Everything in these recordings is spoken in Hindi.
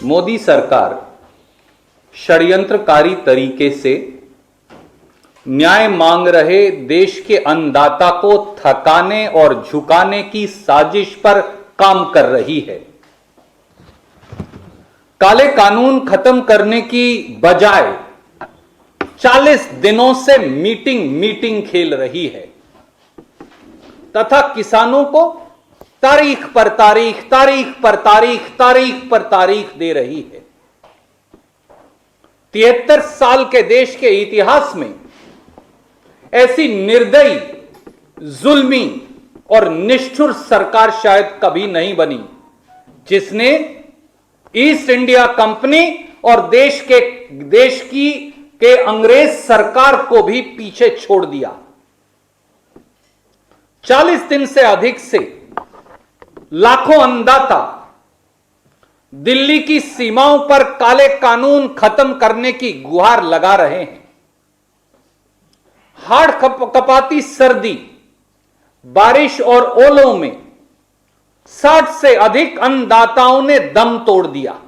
मोदी सरकार षड्यंत्रकारी तरीके से न्याय मांग रहे देश के अन्नदाता को थकाने और झुकाने की साजिश पर काम कर रही है। काले कानून खत्म करने की बजाय 40 दिनों से मीटिंग खेल रही है तथा किसानों को तारीख पर तारीख दे रही है। 73 साल के देश के इतिहास में ऐसी निर्दयी, जुल्मी और निष्ठुर सरकार शायद कभी नहीं बनी जिसने ईस्ट इंडिया कंपनी और देश के अंग्रेज सरकार को भी पीछे छोड़ दिया। 40 दिन से अधिक से लाखों अन्नदाता दिल्ली की सीमाओं पर काले कानून खत्म करने की गुहार लगा रहे हैं। हाड़ कपाती सर्दी, बारिश और ओलों में 60 से अधिक अन्नदाताओं ने दम तोड़ दिया।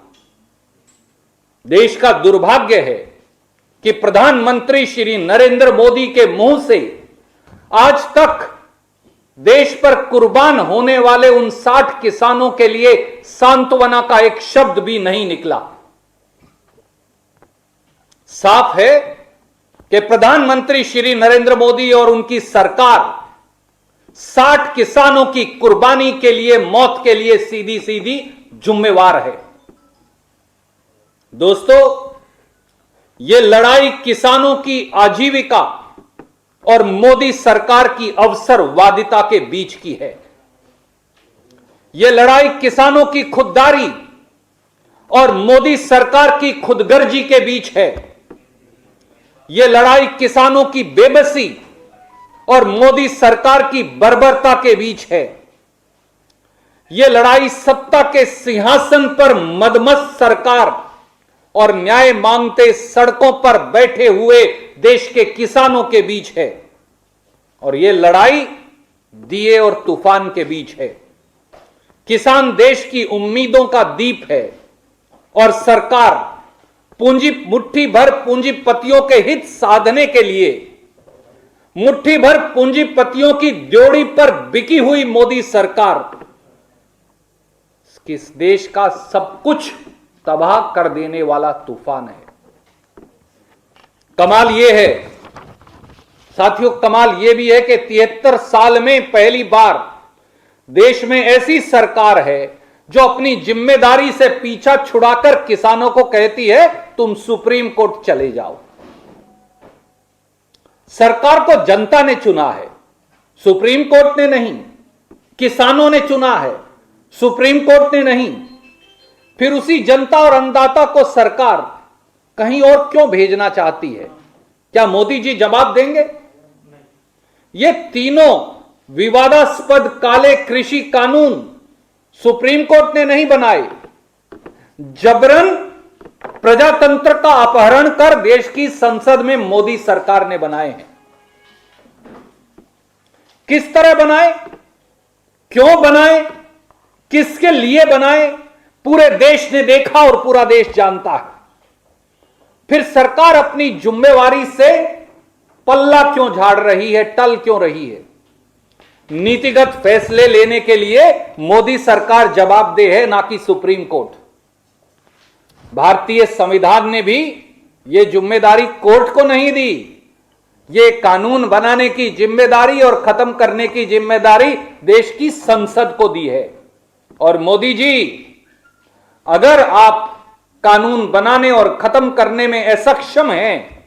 देश का दुर्भाग्य है कि प्रधानमंत्री श्री नरेंद्र मोदी के मुंह से आज तक देश पर कुर्बान होने वाले उन 60 किसानों के लिए सांत्वना का एक शब्द भी नहीं निकला। साफ है कि प्रधानमंत्री श्री नरेंद्र मोदी और उनकी सरकार 60 किसानों की कुर्बानी के लिए, मौत के लिए सीधी जिम्मेवार है। दोस्तों, यह लड़ाई किसानों की आजीविका और मोदी सरकार की अवसरवादिता के बीच की है। यह लड़ाई किसानों की खुददारी और मोदी सरकार की खुदगर्जी के बीच है। यह लड़ाई किसानों की बेबसी और मोदी सरकार की बर्बरता के बीच है। यह लड़ाई सत्ता के सिंहासन पर मदमस्त सरकार और न्याय मांगते सड़कों पर बैठे हुए देश के किसानों के बीच है। और यह लड़ाई दिए और तूफान के बीच है। किसान देश की उम्मीदों का दीप है और सरकार मुट्ठी भर पूंजीपतियों के हित साधने के लिए, मुट्ठी भर पूंजीपतियों की ड्योढ़ी पर बिकी हुई मोदी सरकार किस देश का सब कुछ तबाह कर देने वाला तूफान है। कमाल यह है साथियों, कमाल यह भी है कि 73 साल में पहली बार देश में ऐसी सरकार है जो अपनी जिम्मेदारी से पीछा छुड़ाकर किसानों को कहती है तुम सुप्रीम कोर्ट चले जाओ। सरकार को जनता ने चुना है, सुप्रीम कोर्ट ने नहीं। किसानों ने चुना है, सुप्रीम कोर्ट ने नहीं। फिर उसी जनता और अन्नदाता को सरकार कहीं और क्यों भेजना चाहती है? क्या मोदी जी जवाब देंगे? ये तीनों विवादास्पद काले कृषि कानून सुप्रीम कोर्ट ने नहीं बनाए, जबरन प्रजातंत्र का अपहरण कर देश की संसद में मोदी सरकार ने बनाए हैं। किस तरह बनाए, क्यों बनाए, किसके लिए बनाए, पूरे देश ने देखा और पूरा देश जानता है। फिर सरकार अपनी जिम्मेवारी से पल्ला क्यों झाड़ रही है, टल क्यों रही है? नीतिगत फैसले लेने के लिए मोदी सरकार जवाबदेह है, ना कि सुप्रीम कोर्ट। भारतीय संविधान ने भी यह जिम्मेदारी कोर्ट को नहीं दी। यह कानून बनाने की जिम्मेदारी और खत्म करने की जिम्मेदारी देश की संसद को दी है। और मोदी जी, अगर आप कानून बनाने और खत्म करने में असक्षम हैं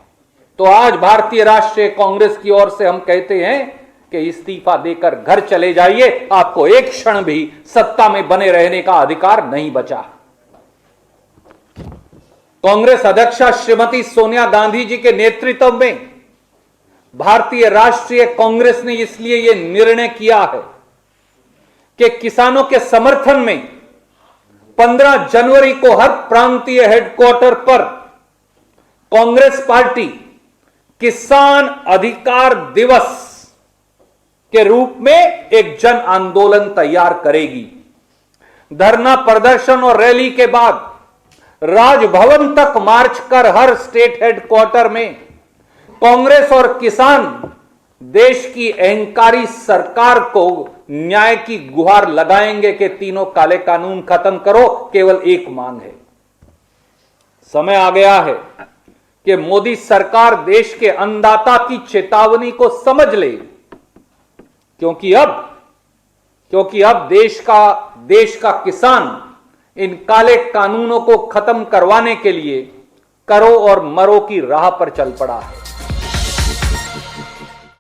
तो आज भारतीय राष्ट्रीय कांग्रेस की ओर से हम कहते हैं कि इस्तीफा देकर घर चले जाइए। आपको एक क्षण भी सत्ता में बने रहने का अधिकार नहीं बचा। कांग्रेस अध्यक्षा श्रीमती सोनिया गांधी जी के नेतृत्व में भारतीय राष्ट्रीय कांग्रेस ने इसलिए यह निर्णय किया है कि किसानों के समर्थन में 15 जनवरी को हर प्रांतीय हेडक्वार्टर पर कांग्रेस पार्टी किसान अधिकार दिवस के रूप में एक जन आंदोलन तैयार करेगी। धरना प्रदर्शन और रैली के बाद राजभवन तक मार्च कर हर स्टेट हेडक्वार्टर में कांग्रेस और किसान देश की अहंकारी सरकार को न्याय की गुहार लगाएंगे कि तीनों काले कानून खत्म करो। केवल एक मांग है। समय आ गया है कि मोदी सरकार देश के अन्नदाता की चेतावनी को समझ ले, क्योंकि अब देश का किसान इन काले कानूनों को खत्म करवाने के लिए करो और मरो की राह पर चल पड़ा है।